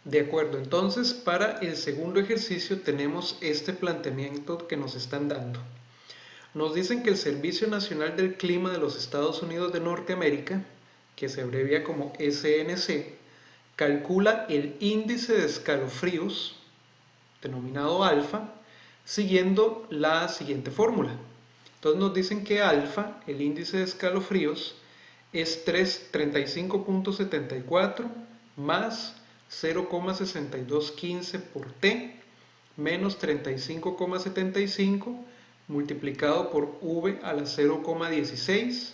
De acuerdo, entonces para el segundo ejercicio tenemos este planteamiento que nos están dando. Nos dicen que el Servicio Nacional del Clima de los Estados Unidos de Norteamérica, que se abrevia como SNC, calcula el índice de escalofríos, denominado alfa, siguiendo la siguiente fórmula. Entonces nos dicen que alfa, el índice de escalofríos, es 35.74 más 0,6215 por T menos 35,75 multiplicado por V a la 0,16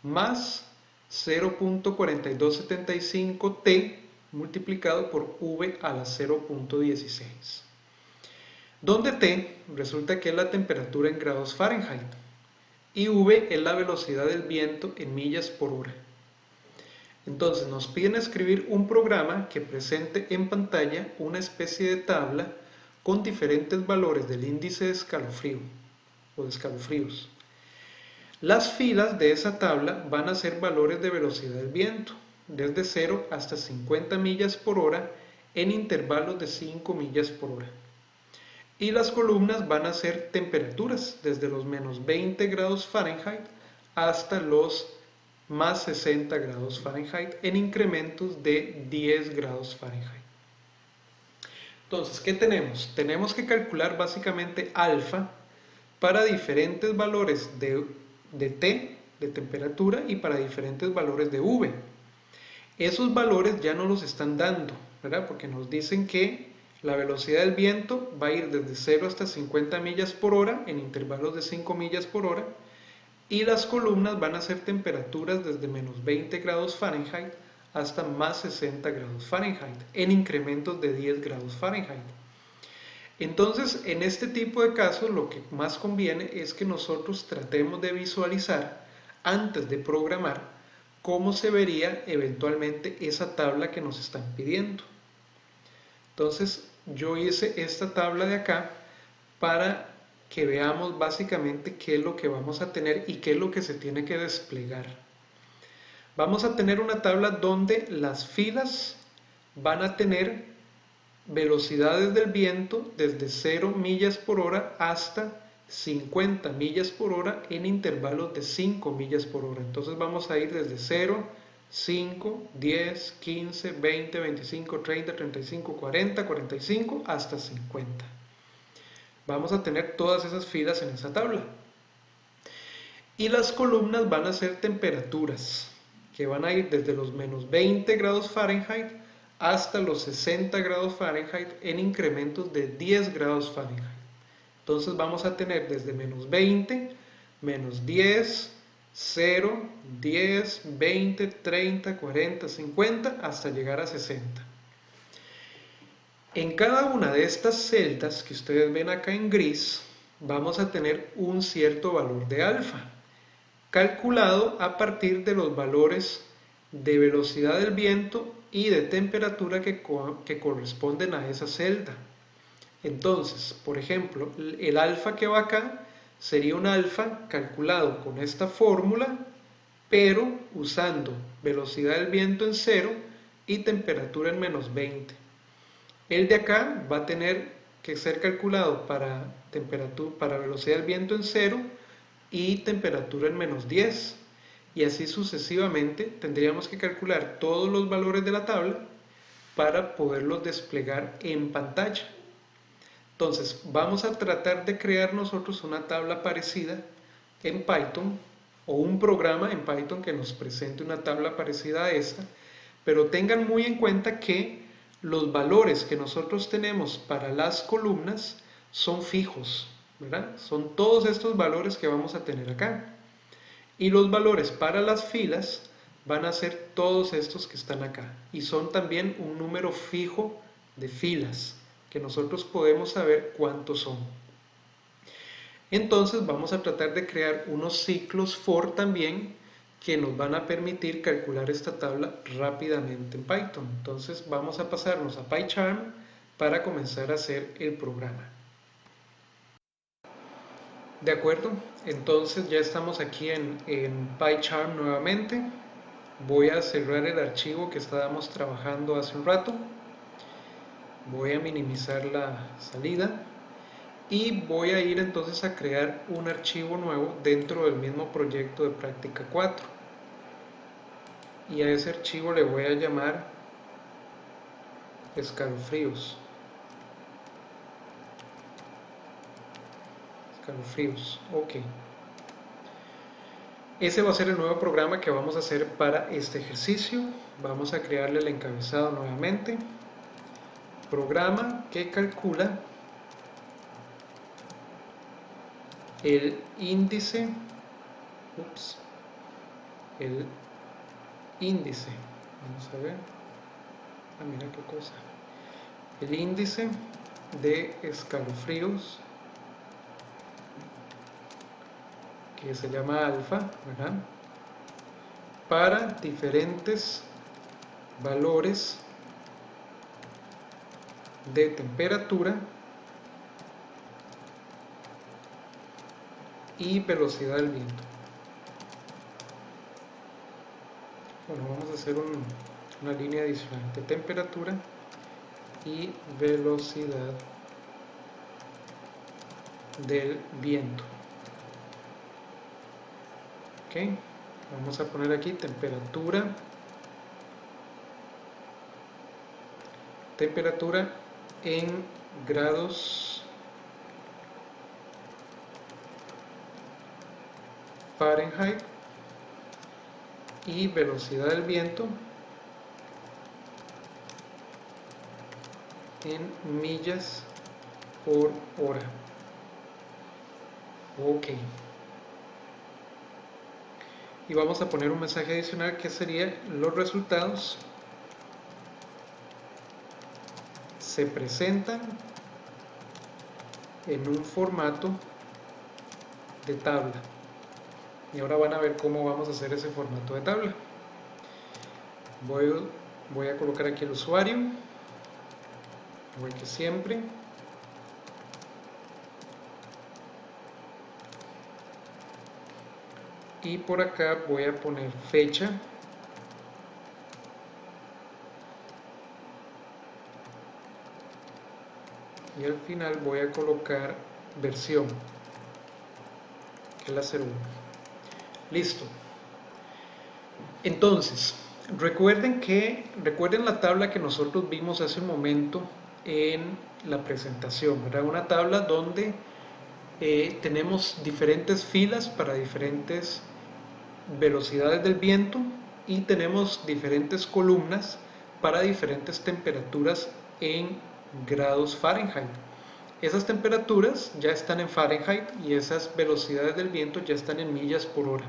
más 0.4275 T multiplicado por V a la 0.16. Donde T resulta que es la temperatura en grados Fahrenheit y V es la velocidad del viento en millas por hora. Entonces nos piden escribir un programa que presente en pantalla una especie de tabla con diferentes valores del índice de escalofrío o de escalofríos. Las filas de esa tabla van a ser valores de velocidad del viento, desde 0 hasta 50 millas por hora en intervalos de 5 millas por hora. Y las columnas van a ser temperaturas, desde los menos 20 grados Fahrenheit hasta los más 60 grados Fahrenheit en incrementos de 10 grados Fahrenheit. Entonces, ¿qué tenemos? Tenemos que calcular básicamente alfa para diferentes valores de T, de temperatura, y para diferentes valores de V. Esos valores ya no los están dando, ¿verdad? Porque nos dicen que la velocidad del viento va a ir desde 0 hasta 50 millas por hora en intervalos de 5 millas por hora y las columnas van a ser temperaturas desde menos 20 grados Fahrenheit hasta más 60 grados Fahrenheit en incrementos de 10 grados Fahrenheit. Entonces, en este tipo de casos, lo que más conviene es que nosotros tratemos de visualizar antes de programar cómo se vería eventualmente esa tabla que nos están pidiendo. Entonces, yo hice esta tabla de acá para que veamos básicamente qué es lo que vamos a tener y qué es lo que se tiene que desplegar. Vamos a tener una tabla donde las filas van a tener velocidades del viento desde 0 millas por hora hasta 50 millas por hora en intervalos de 5 millas por hora. Entonces vamos a ir desde 0, 5, 10, 15, 20, 25, 30, 35, 40, 45 hasta 50. Vamos a tener todas esas filas en esa tabla. Y las columnas van a ser temperaturas que van a ir desde los menos 20 grados Fahrenheit hasta los 60 grados Fahrenheit en incrementos de 10 grados Fahrenheit. Entonces vamos a tener desde menos 20, menos 10, 0, 10, 20, 30, 40, 50 hasta llegar a 60. En cada una de estas celdas que ustedes ven acá en gris, vamos a tener un cierto valor de alfa, calculado a partir de los valores de velocidad del viento y de temperatura que corresponden a esa celda. Entonces, por ejemplo, el alfa que va acá sería un alfa calculado con esta fórmula, pero usando velocidad del viento en 0 y temperatura en menos 20. El de acá va a tener que ser calculado para velocidad del viento en 0 y temperatura en menos 10. Y así sucesivamente tendríamos que calcular todos los valores de la tabla para poderlos desplegar en pantalla. Entonces vamos a tratar de crear nosotros una tabla parecida en Python o un programa en Python que nos presente una tabla parecida a esta, pero tengan muy en cuenta que los valores que nosotros tenemos para las columnas son fijos, ¿verdad? Son todos estos valores que vamos a tener acá. Y los valores para las filas van a ser todos estos que están acá. Y son también un número fijo de filas, que nosotros podemos saber cuántos son. Entonces vamos a tratar de crear unos ciclos for también que nos van a permitir calcular esta tabla rápidamente en Python. Entonces vamos a pasarnos a PyCharm para comenzar a hacer el programa. De acuerdo, entonces ya estamos aquí en PyCharm nuevamente. Voy a cerrar el archivo que estábamos trabajando hace un rato. Voy a minimizar la salida y voy a ir entonces a crear un archivo nuevo dentro del mismo proyecto de práctica 4, y a ese archivo le voy a llamar escalofríos. Ok. Ese va a ser el nuevo programa que vamos a hacer para este ejercicio. Vamos a crearle el encabezado nuevamente. Programa que calcula el índice, el índice, vamos a ver, mira qué cosa, el índice de escalofríos, que se llama alfa, ¿verdad?, para diferentes valores de temperatura y velocidad del viento. Bueno, vamos a hacer una línea adicional de temperatura y velocidad del viento. Ok, vamos a poner aquí temperatura en grados Fahrenheit y velocidad del viento en millas por hora. Ok. Y vamos a poner un mensaje adicional que sería: los resultados se presentan en un formato de tabla. Y ahora van a ver cómo vamos a hacer ese formato de tabla. Voy a colocar aquí el usuario, igual que siempre. Y por acá voy a poner fecha. Y al final voy a colocar versión, que es la 01. Listo. Entonces, recuerden la tabla que nosotros vimos hace un momento en la presentación, ¿verdad? Una tabla donde tenemos diferentes filas para diferentes velocidades del viento y tenemos diferentes columnas para diferentes temperaturas en grados Fahrenheit. Esas temperaturas ya están en Fahrenheit y esas velocidades del viento ya están en millas por hora.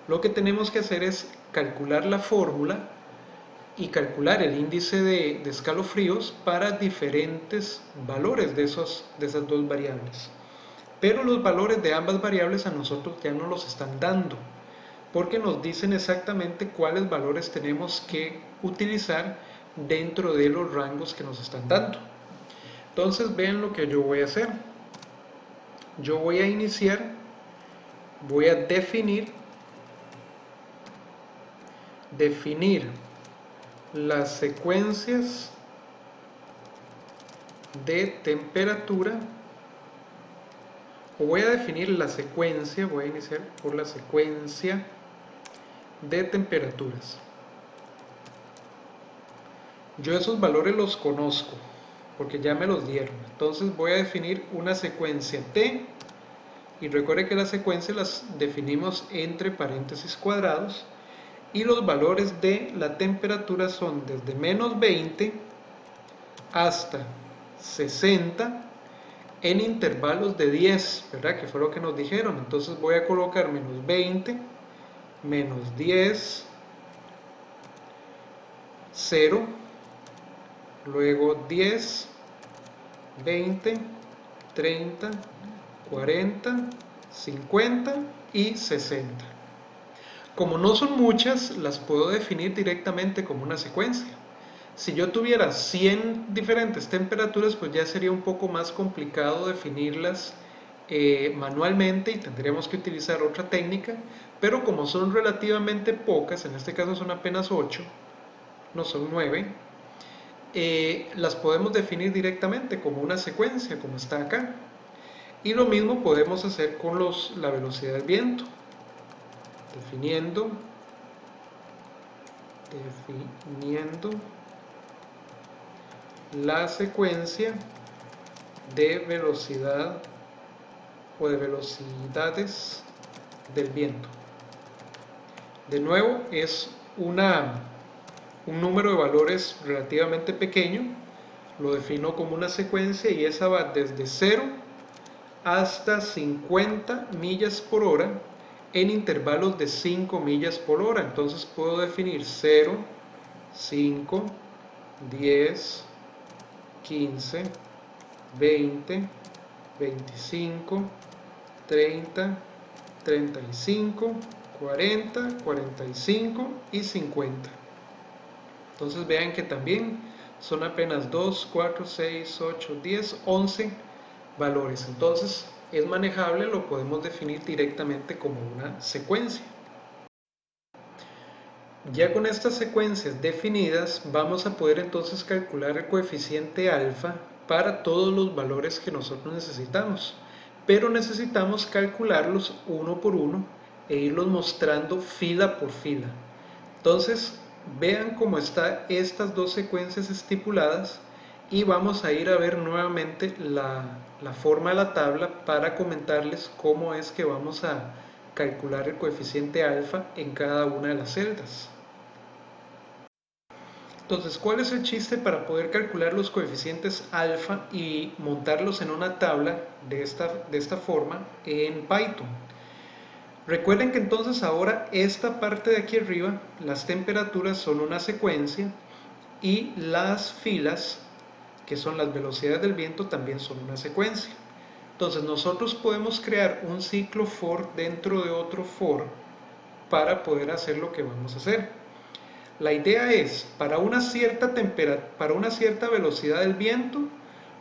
Lo que tenemos que hacer es calcular la fórmula y calcular el índice de escalofríos para diferentes valores de esas dos variables. Pero los valores de ambas variables a nosotros ya no los están dando, porque nos dicen exactamente cuáles valores tenemos que utilizar dentro de los rangos que nos están dando. Entonces vean lo que yo voy a hacer. Yo voy a iniciar, voy a definir las secuencias de temperatura, o voy a definir la secuencia, voy a iniciar por la secuencia de temperaturas. Yo esos valores los conozco porque ya me los dieron. Entonces voy a definir una secuencia T, y recuerde que las secuencias las definimos entre paréntesis cuadrados, y los valores de la temperatura son desde menos 20 hasta 60 en intervalos de 10, ¿verdad? Que fue lo que nos dijeron. Entonces voy a colocar menos 20, menos 10, 0, luego 10, 20, 30, 40, 50 y 60. Como no son muchas, las puedo definir directamente como una secuencia. Si yo tuviera 100 diferentes temperaturas, pues ya sería un poco más complicado definirlas manualmente y tendríamos que utilizar otra técnica, pero como son relativamente pocas, en este caso son apenas 8, no son 9, las podemos definir directamente como una secuencia, como está acá. Y lo mismo podemos hacer con la velocidad del viento, definiendo la secuencia de velocidad o de velocidades del viento. De nuevo, es un número de valores relativamente pequeño, lo defino como una secuencia y esa va desde 0 hasta 50 millas por hora en intervalos de 5 millas por hora. Entonces puedo definir 0, 5, 10, 15, 20, 25, 30, 35, 40, 45 y 50. Entonces vean que también son apenas 2, 4, 6, 8, 10, 11 valores. Entonces es manejable, lo podemos definir directamente como una secuencia. Ya con estas secuencias definidas vamos a poder entonces calcular el coeficiente alfa para todos los valores que nosotros necesitamos, pero necesitamos calcularlos uno por uno e irlos mostrando fila por fila. Entonces vean cómo están estas dos secuencias estipuladas y vamos a ir a ver nuevamente la forma de la tabla para comentarles cómo es que vamos a calcular el coeficiente alfa en cada una de las celdas. Entonces, ¿cuál es el chiste para poder calcular los coeficientes alfa y montarlos en una tabla de esta forma en Python? Recuerden que entonces ahora esta parte de aquí arriba, las temperaturas son una secuencia y las filas, que son las velocidades del viento, también son una secuencia. Entonces nosotros podemos crear un ciclo for dentro de otro for para poder hacer lo que vamos a hacer. La idea es, para una cierta velocidad del viento,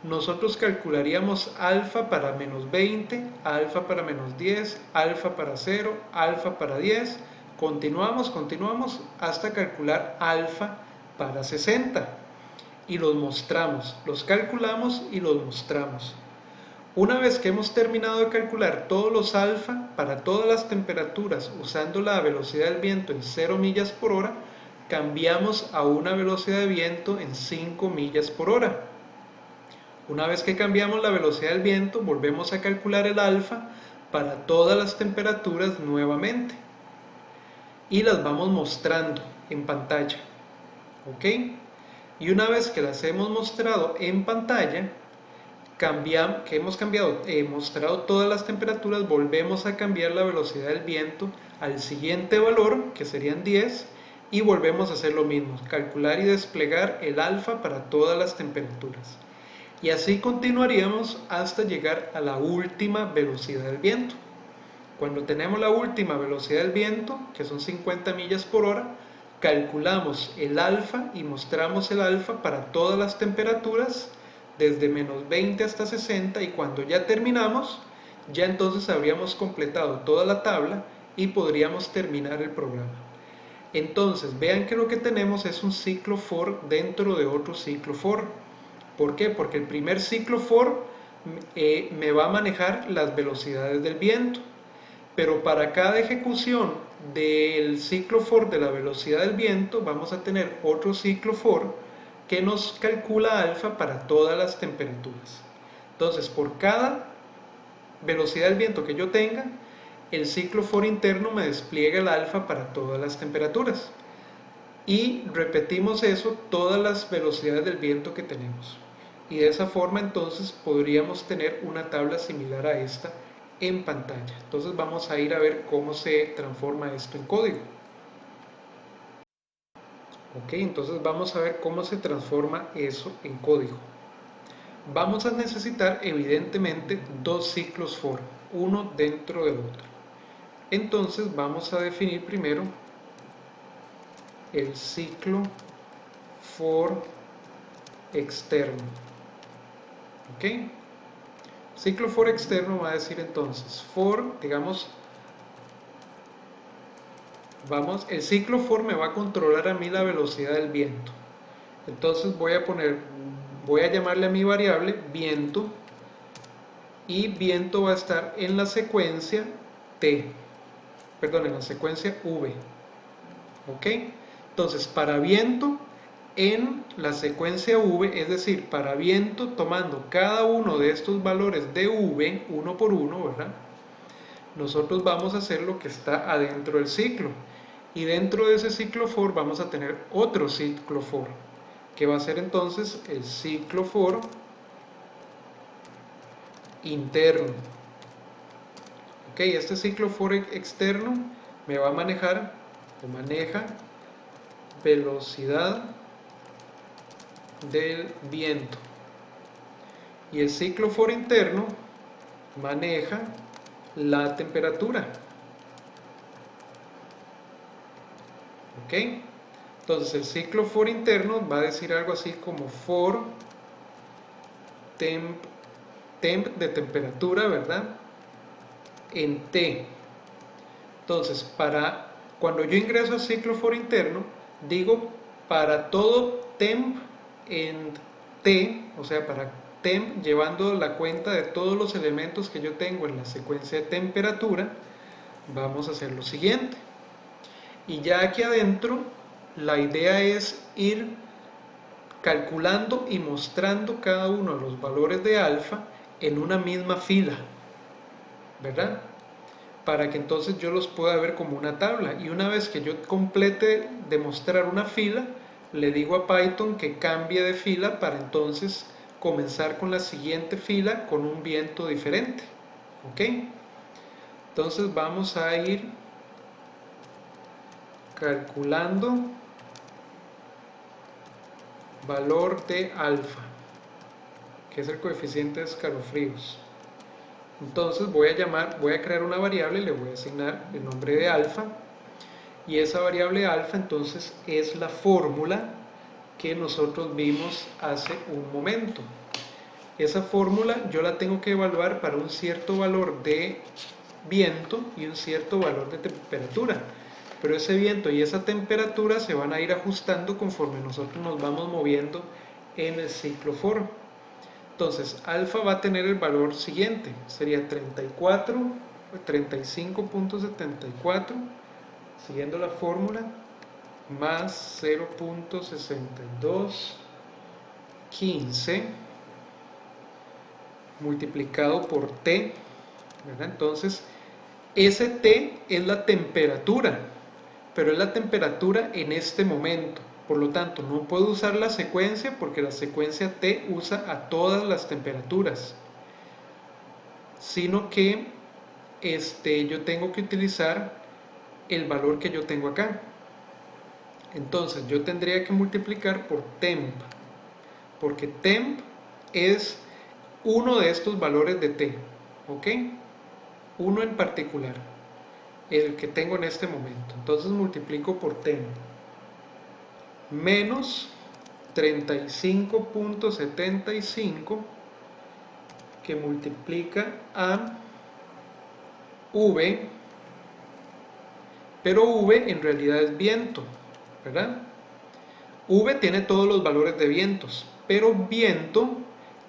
nosotros calcularíamos alfa para menos 20, alfa para menos 10, alfa para 0, alfa para 10, continuamos hasta calcular alfa para 60 y los mostramos, los calculamos y los mostramos. Una vez que hemos terminado de calcular todos los alfa para todas las temperaturas usando la velocidad del viento en 0 millas por hora, cambiamos a una velocidad de viento en 5 millas por hora. Una vez que cambiamos la velocidad del viento, volvemos a calcular el alfa para todas las temperaturas nuevamente y las vamos mostrando en pantalla. ¿Ok? Y una vez que las hemos mostrado en pantalla, mostrado todas las temperaturas, volvemos a cambiar la velocidad del viento al siguiente valor, que serían 10, y volvemos a hacer lo mismo, calcular y desplegar el alfa para todas las temperaturas. Y así continuaríamos hasta llegar a la última velocidad del viento. Cuando tenemos la última velocidad del viento, que son 50 millas por hora, calculamos el alfa y mostramos el alfa para todas las temperaturas desde menos 20 hasta 60, y cuando ya terminamos, ya entonces habríamos completado toda la tabla y podríamos terminar el programa. Entonces vean que lo que tenemos es un ciclo for dentro de otro ciclo for. ¿Por qué? Porque el primer ciclo for me va a manejar las velocidades del viento, pero para cada ejecución del ciclo for de la velocidad del viento vamos a tener otro ciclo for que nos calcula alfa para todas las temperaturas. Entonces, por cada velocidad del viento que yo tenga, el ciclo for interno me despliega el alfa para todas las temperaturas. Y repetimos eso todas las velocidades del viento que tenemos. Y de esa forma entonces podríamos tener una tabla similar a esta en pantalla. Entonces vamos a ir a ver cómo se transforma esto en código. Ok, entonces vamos a ver cómo se transforma eso en código. Vamos a necesitar evidentemente dos ciclos for, uno dentro del otro. Entonces vamos a definir primero el ciclo for externo. Ok, ciclo for externo va a decir entonces for, digamos, el ciclo for me va a controlar a mí la velocidad del viento. Entonces voy a llamarle a mi variable viento, y viento va a estar en la secuencia en la secuencia v. ¿Ok? Entonces, para viento en la secuencia v, es decir, para viento tomando cada uno de estos valores de v, uno por uno, ¿verdad? Nosotros vamos a hacer lo que está adentro del ciclo. Y dentro de ese ciclo for vamos a tener otro ciclo for, que va a ser entonces el ciclo for interno. Ok, este ciclo for externo me va a maneja velocidad del viento, y el ciclo for interno maneja la temperatura. Ok, entonces el ciclo for interno va a decir algo así como for temp de temperatura, ¿verdad? En T. Entonces, cuando yo ingreso al ciclo for interno, digo para todo temp en T, o sea, para temp llevando la cuenta de todos los elementos que yo tengo en la secuencia de temperatura, vamos a hacer lo siguiente. Y ya aquí adentro, la idea es ir calculando y mostrando cada uno de los valores de alfa en una misma fila, ¿verdad? Para que entonces yo los pueda ver como una tabla, y una vez que yo complete de mostrar una fila, le digo a Python que cambie de fila para entonces comenzar con la siguiente fila con un viento diferente. ¿Ok? Entonces vamos a ir calculando valor de alfa, que es el coeficiente de escalofríos. Entonces voy a crear una variable, le voy a asignar el nombre de alfa, y esa variable alfa entonces es la fórmula que nosotros vimos hace un momento. Esa fórmula yo la tengo que evaluar para un cierto valor de viento y un cierto valor de temperatura, pero ese viento y esa temperatura se van a ir ajustando conforme nosotros nos vamos moviendo en el ciclo for. Entonces alfa va a tener el valor siguiente, sería 35.74, siguiendo la fórmula, más 0.6215 multiplicado por T, ¿verdad? Entonces ese T es la temperatura, pero es la temperatura en este momento. Por lo tanto, no puedo usar la secuencia porque la secuencia T usa a todas las temperaturas, sino que yo tengo que utilizar el valor que yo tengo acá. Entonces yo tendría que multiplicar por temp, porque temp es uno de estos valores de T, ¿ok? Uno en particular, el que tengo en este momento. Entonces multiplico por temp menos 35.75 que multiplica a V, pero V en realidad es viento, ¿verdad? V tiene todos los valores de vientos, pero viento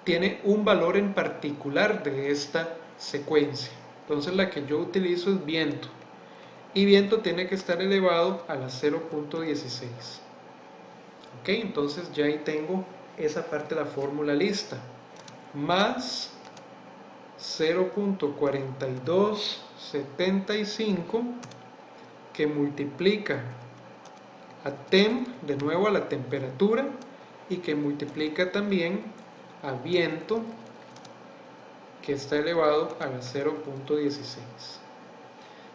tiene un valor en particular de esta secuencia. Entonces la que yo utilizo es viento, y viento tiene que estar elevado a la 0.16. Ok, entonces ya ahí tengo esa parte de la fórmula lista, más 0.4275 que multiplica a temp, de nuevo a la temperatura, y que multiplica también a viento, que está elevado a la 0.16.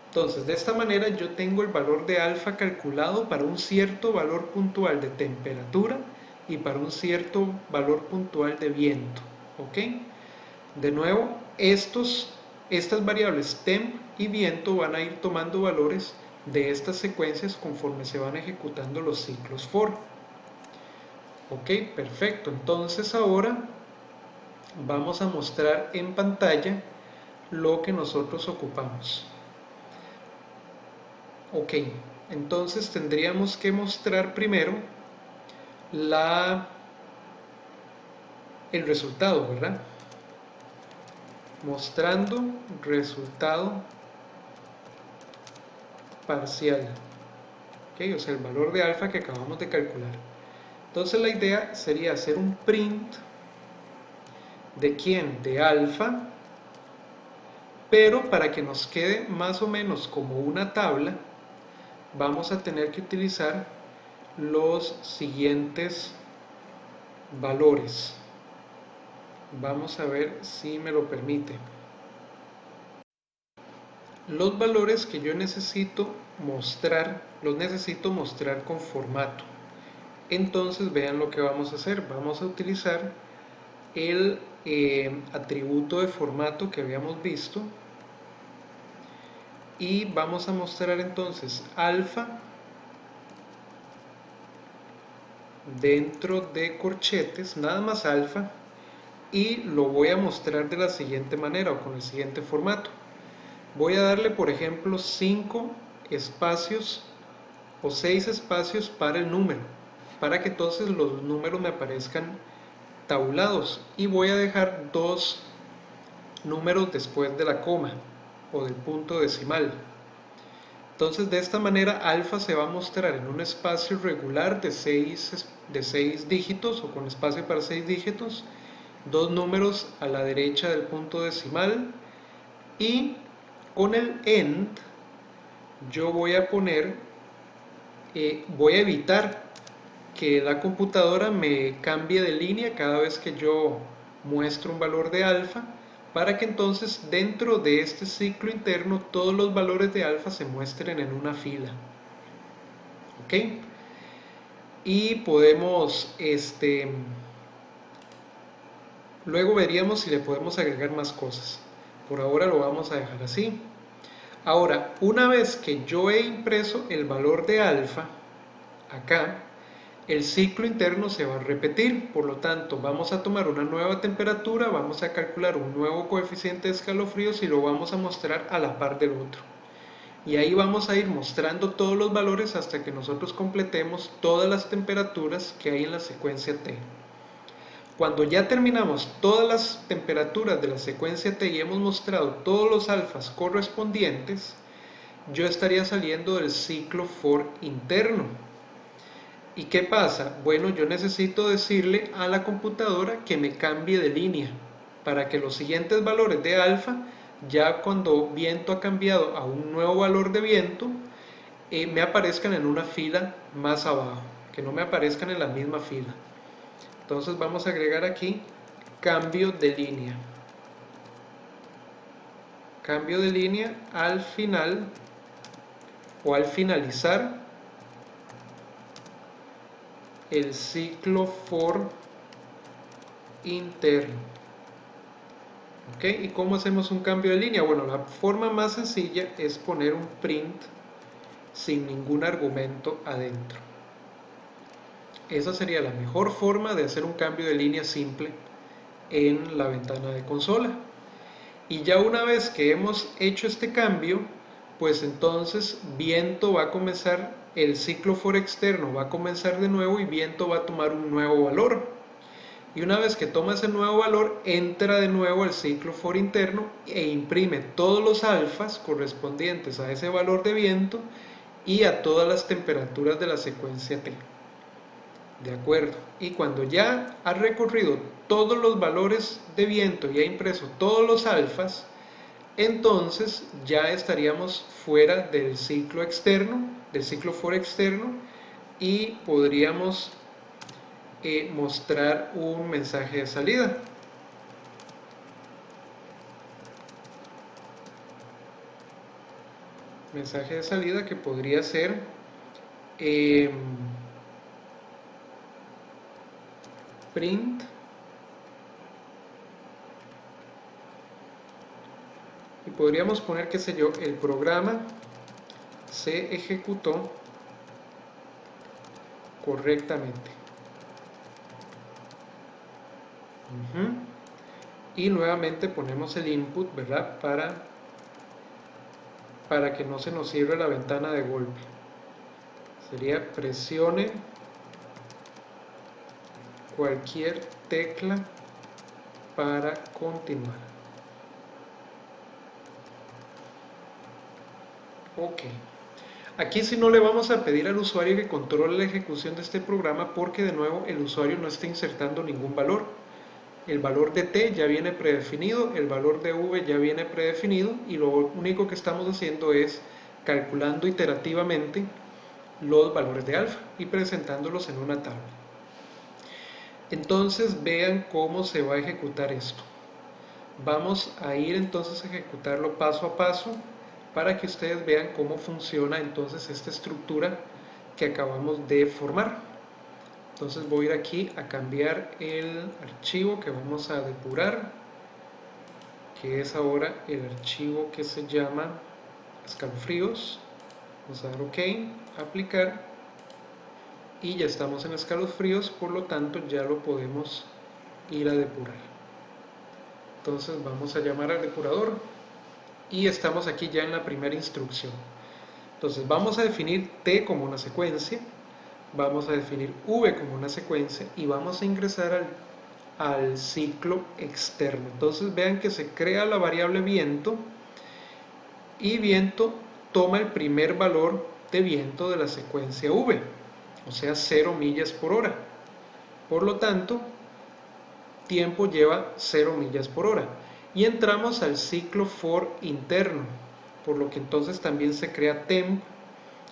Entonces, de esta manera yo tengo el valor de alfa calculado para un cierto valor puntual de temperatura y para un cierto valor puntual de viento. ¿Ok? De nuevo, estas variables temp y viento van a ir tomando valores de estas secuencias conforme se van ejecutando los ciclos for. Ok, perfecto. Entonces ahora vamos a mostrar en pantalla lo que nosotros ocupamos. Ok, entonces tendríamos que mostrar primero el resultado, ¿verdad? Mostrando resultado parcial, ¿okay? O sea, el valor de alfa que acabamos de calcular. Entonces la idea sería hacer un print de quién, de alfa, pero para que nos quede más o menos como una tabla, vamos a tener que utilizar los siguientes valores. Vamos a ver si me lo permite. Los valores que yo necesito mostrar, los necesito mostrar con formato. Entonces vean lo que vamos a hacer. Vamos a utilizar el atributo de formato que habíamos visto y vamos a mostrar entonces alfa dentro de corchetes, nada más alfa, y lo voy a mostrar de la siguiente manera o con el siguiente formato. Voy a darle, por ejemplo, 5 espacios o 6 espacios para el número, para que entonces los números me aparezcan tabulados, y voy a dejar 2 números después de la coma o del punto decimal. Entonces de esta manera alfa se va a mostrar en un espacio regular de 6 dígitos o con espacio para 6 dígitos, 2 números a la derecha del punto decimal, y con el end yo voy a poner, voy a evitar que la computadora me cambie de línea cada vez que yo muestro un valor de alfa, para que entonces dentro de este ciclo interno todos los valores de alfa se muestren en una fila. ¿Ok? Y podemos, luego veríamos si le podemos agregar más cosas. Por ahora lo vamos a dejar así. Ahora, una vez que yo he impreso el valor de alfa, acá, el ciclo interno se va a repetir. Por lo tanto, vamos a tomar una nueva temperatura, vamos a calcular un nuevo coeficiente de escalofríos y lo vamos a mostrar a la par del otro. Y ahí vamos a ir mostrando todos los valores hasta que nosotros completemos todas las temperaturas que hay en la secuencia T. Cuando ya terminamos todas las temperaturas de la secuencia T y hemos mostrado todos los alfas correspondientes, yo estaría saliendo del ciclo for interno. ¿Y qué pasa? Bueno, yo necesito decirle a la computadora que me cambie de línea para que los siguientes valores de alfa, ya cuando viento ha cambiado a un nuevo valor de viento, me aparezcan en una fila más abajo, que no me aparezcan en la misma fila. Entonces vamos a agregar aquí cambio de línea. Cambio de línea al final o al finalizar el ciclo for interno. ¿Ok? ¿Y cómo hacemos un cambio de línea? Bueno, la forma más sencilla es poner un print sin ningún argumento adentro. Esa sería la mejor forma de hacer un cambio de línea simple en la ventana de consola. Y ya una vez que hemos hecho este cambio, pues entonces viento va a comenzar, el ciclo for externo va a comenzar de nuevo y viento va a tomar un nuevo valor. Y una vez que toma ese nuevo valor, entra de nuevo al ciclo for interno e imprime todos los alfas correspondientes a ese valor de viento y a todas las temperaturas de la secuencia T. De acuerdo. Y cuando ya ha recorrido todos los valores de viento y ha impreso todos los alfas, entonces ya estaríamos fuera del ciclo externo, del ciclo for externo, y podríamos mostrar un mensaje de salida. Mensaje de salida que podría ser print y podríamos poner, qué sé yo, el programa se ejecutó correctamente. Y nuevamente ponemos el input, ¿verdad? Para que no se nos cierre la ventana de golpe. Sería presione cualquier tecla para continuar. Ok. Aquí sí no le vamos a pedir al usuario que controle la ejecución de este programa porque de nuevo el usuario no está insertando ningún valor. El valor de t ya viene predefinido, el valor de v ya viene predefinido y lo único que estamos haciendo es calculando iterativamente los valores de alfa y presentándolos en una tabla. Entonces vean cómo se va a ejecutar esto. Vamos a ir entonces a ejecutarlo paso a paso para que ustedes vean cómo funciona entonces esta estructura que acabamos de formar. Entonces voy a ir aquí a cambiar el archivo que vamos a depurar, que es ahora el archivo que se llama escalofríos. Vamos a dar OK, aplicar, y ya estamos en escalofríos, por lo tanto ya lo podemos ir a depurar. Entonces vamos a llamar al depurador y estamos aquí ya en la primera instrucción. Entonces vamos a definir t como una secuencia, vamos a definir v como una secuencia y vamos a ingresar al ciclo externo. Entonces vean que se crea la variable viento y viento toma el primer valor de viento de la secuencia v, o sea 0 millas por hora. Por lo tanto, tiempo lleva 0 millas por hora. Y entramos al ciclo for interno, por lo que entonces también se crea temp,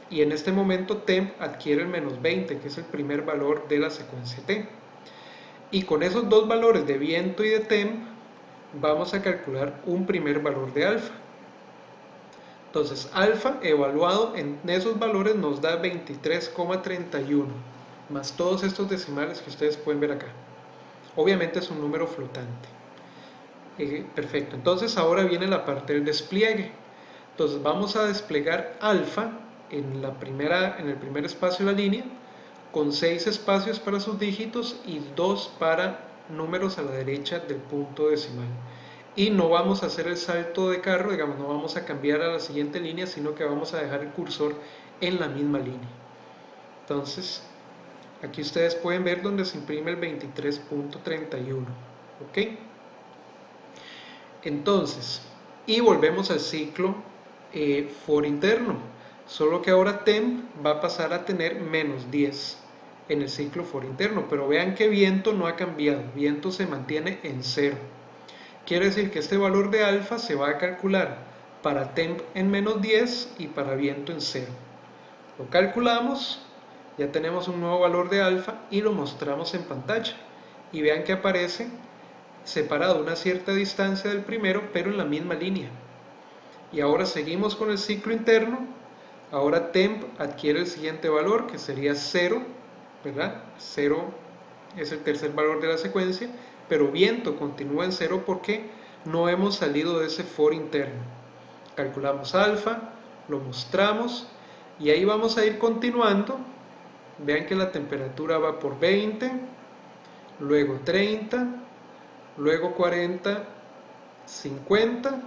y en este momento temp adquiere el menos 20, que es el primer valor de la secuencia t. Y con esos dos valores de viento y de temp vamos a calcular un primer valor de alfa. Entonces alfa evaluado en esos valores nos da 23,31, más todos estos decimales que ustedes pueden ver acá. Obviamente es un número flotante. Perfecto, entonces ahora viene la parte del despliegue. Entonces vamos a desplegar alfa en el primer espacio de la línea, con 6 espacios para sus dígitos y 2 para números a la derecha del punto decimal. Y no vamos a hacer el salto de carro, digamos, no vamos a cambiar a la siguiente línea, sino que vamos a dejar el cursor en la misma línea. Entonces, aquí ustedes pueden ver donde se imprime el 23.31. ¿Ok? Entonces, y volvemos al ciclo for interno, solo que ahora temp va a pasar a tener menos 10 en el ciclo for interno, pero vean que viento no ha cambiado, viento se mantiene en 0. Quiere decir que este valor de alfa se va a calcular para temp en menos 10 y para viento en 0. Lo calculamos, ya tenemos un nuevo valor de alfa y lo mostramos en pantalla. Y vean que aparece separado a una cierta distancia del primero, pero en la misma línea. Y ahora seguimos con el ciclo interno. Ahora temp adquiere el siguiente valor, que sería 0, ¿verdad? 0 es el tercer valor de la secuencia, pero viento continúa en 0 porque no hemos salido de ese for interno. Calculamos alfa, lo mostramos y ahí vamos a ir continuando. Vean que la temperatura va por 20, luego 30, luego 40, 50,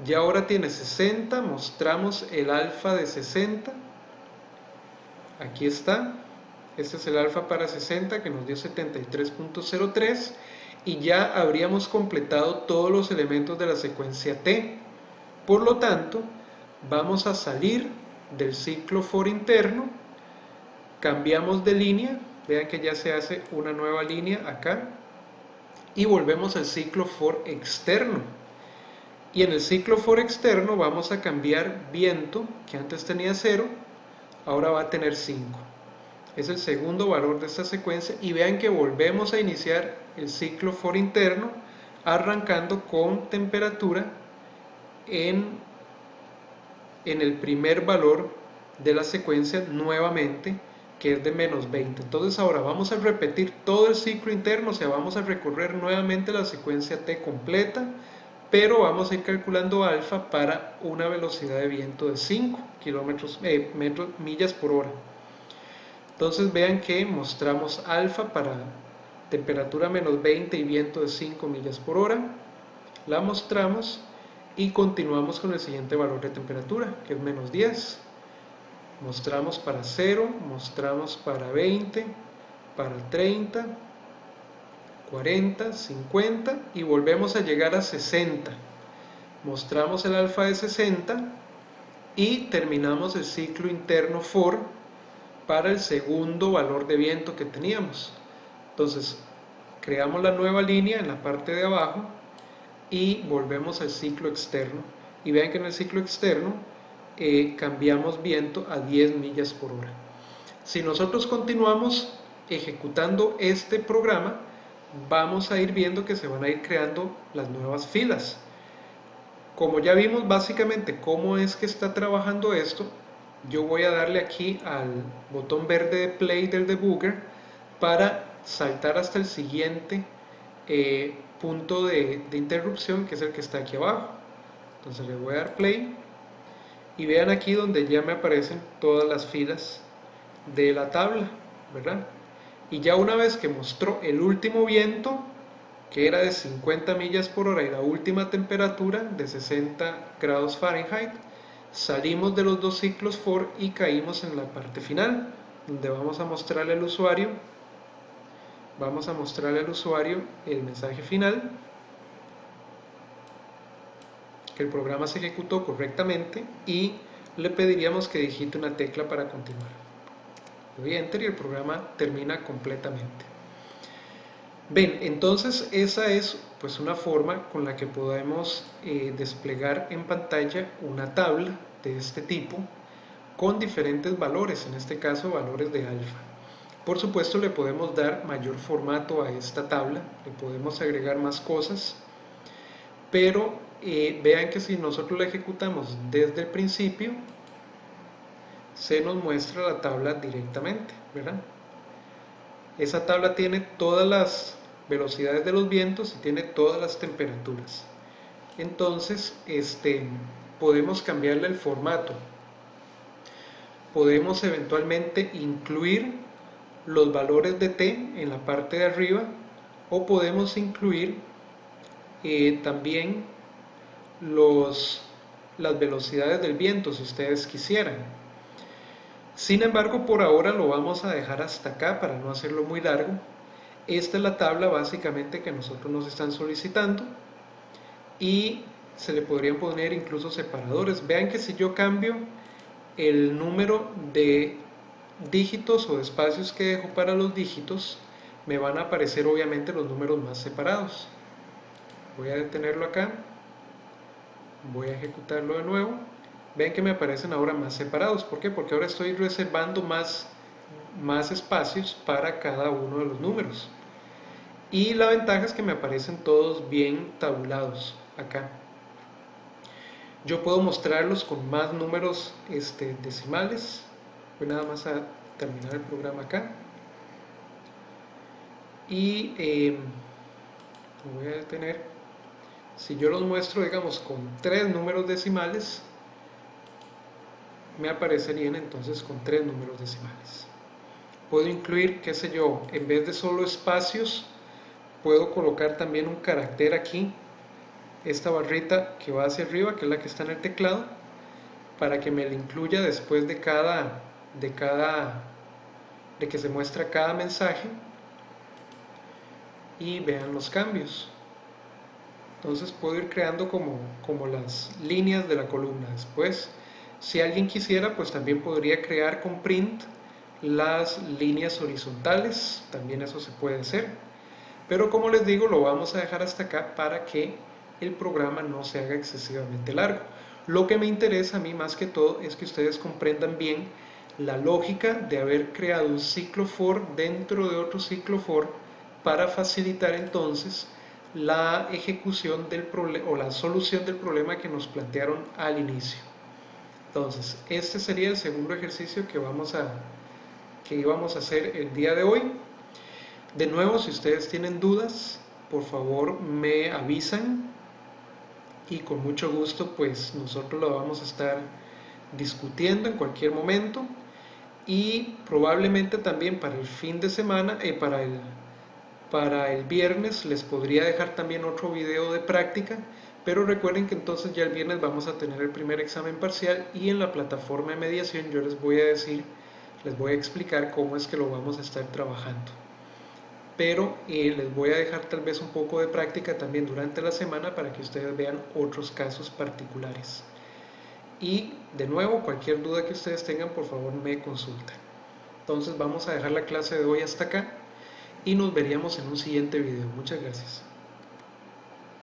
y ahora tiene 60, mostramos el alfa de 60, aquí está, este es el alfa para 60 que nos dio 73.03 y ya habríamos completado todos los elementos de la secuencia t. Por lo tanto, vamos a salir del ciclo for interno, cambiamos de línea, vean que ya se hace una nueva línea acá, y volvemos al ciclo for externo. Y en el ciclo for externo vamos a cambiar viento, que antes tenía 0, ahora va a tener 5. Es el segundo valor de esta secuencia y vean que volvemos a iniciar el ciclo for interno arrancando con temperatura en el primer valor de la secuencia nuevamente, que es de menos 20. Entonces ahora vamos a repetir todo el ciclo interno, o sea, vamos a recorrer nuevamente la secuencia t completa, pero vamos a ir calculando alfa para una velocidad de viento de 5 millas por hora. Entonces vean que mostramos alfa para temperatura menos 20 y viento de 5 millas por hora, la mostramos y continuamos con el siguiente valor de temperatura, que es menos 10. Mostramos para 0, mostramos para 20, para 30, 40, 50 y volvemos a llegar a 60. Mostramos el alfa de 60 y terminamos el ciclo interno for para el segundo valor de viento que teníamos. Entonces creamos la nueva línea en la parte de abajo y volvemos al ciclo externo, y vean que en el ciclo externo cambiamos viento a 10 millas por hora. Si nosotros continuamos ejecutando este programa, vamos a ir viendo que se van a ir creando las nuevas filas. Como ya vimos básicamente cómo es que está trabajando esto, yo voy a darle aquí al botón verde de play del debugger para saltar hasta el siguiente punto de interrupción, que es el que está aquí abajo. Entonces le voy a dar play y vean aquí donde ya me aparecen todas las filas de la tabla, ¿verdad? Y ya una vez que mostró el último viento, que era de 50 millas por hora, y la última temperatura de 60 grados Fahrenheit, salimos de los dos ciclos for y caímos en la parte final, donde vamos a mostrarle al usuario el mensaje final, que el programa se ejecutó correctamente, y le pediríamos que digite una tecla para continuar. Le doy enter y el programa termina completamente. Ven, entonces esa es pues una forma con la que podemos desplegar en pantalla una tabla de este tipo con diferentes valores, en este caso valores de alfa. Por supuesto le podemos dar mayor formato a esta tabla, le podemos agregar más cosas, pero vean que si nosotros la ejecutamos desde el principio, se nos muestra la tabla directamente, ¿verdad? Esa tabla tiene todas las velocidades de los vientos y tiene todas las temperaturas. Entonces, podemos cambiarle el formato. Podemos eventualmente incluir los valores de T en la parte de arriba, o podemos incluir también las velocidades del viento si ustedes quisieran. Sin embargo, por ahora lo vamos a dejar hasta acá para no hacerlo muy largo. Esta es la tabla básicamente que nosotros nos están solicitando, y se le podrían poner incluso separadores. Vean que si yo cambio el número de dígitos o de espacios que dejo para los dígitos, me van a aparecer obviamente los números más separados. Voy a detenerlo acá, voy a ejecutarlo de nuevo. Ven que me aparecen ahora más separados. ¿Por qué? Porque ahora estoy reservando más espacios para cada uno de los números. Y la ventaja es que me aparecen todos bien tabulados acá. Yo puedo mostrarlos con más números decimales. Voy nada más a terminar el programa acá. Y lo voy a detener. Si yo los muestro, digamos, con 3 números decimales, me aparecerían entonces con 3 números decimales. Puedo incluir, qué sé yo, en vez de solo espacios, puedo colocar también un carácter aquí, esta barrita que va hacia arriba, que es la que está en el teclado, para que me la incluya después de que se muestra cada mensaje, y vean los cambios. Entonces puedo ir creando como las líneas de la columna. Después, si alguien quisiera, pues también podría crear con print las líneas horizontales, también eso se puede hacer, pero como les digo, lo vamos a dejar hasta acá para que el programa no se haga excesivamente largo. Lo que me interesa a mí más que todo es que ustedes comprendan bien la lógica de haber creado un ciclo for dentro de otro ciclo for para facilitar entonces la ejecución del problema o la solución del problema que nos plantearon al inicio. Entonces, este sería el segundo ejercicio que íbamos a hacer el día de hoy. De nuevo, si ustedes tienen dudas, por favor me avisan, y con mucho gusto pues nosotros lo vamos a estar discutiendo en cualquier momento. Y probablemente también para el fin de semana, para el viernes les podría dejar también otro video de práctica, pero recuerden que entonces ya el viernes vamos a tener el primer examen parcial, y en la plataforma de mediación yo les voy a explicar cómo es que lo vamos a estar trabajando. pero les voy a dejar tal vez un poco de práctica también durante la semana para que ustedes vean otros casos particulares. Y de nuevo, cualquier duda que ustedes tengan, por favor me consultan. Entonces vamos a dejar la clase de hoy hasta acá y nos veríamos en un siguiente video. Muchas gracias.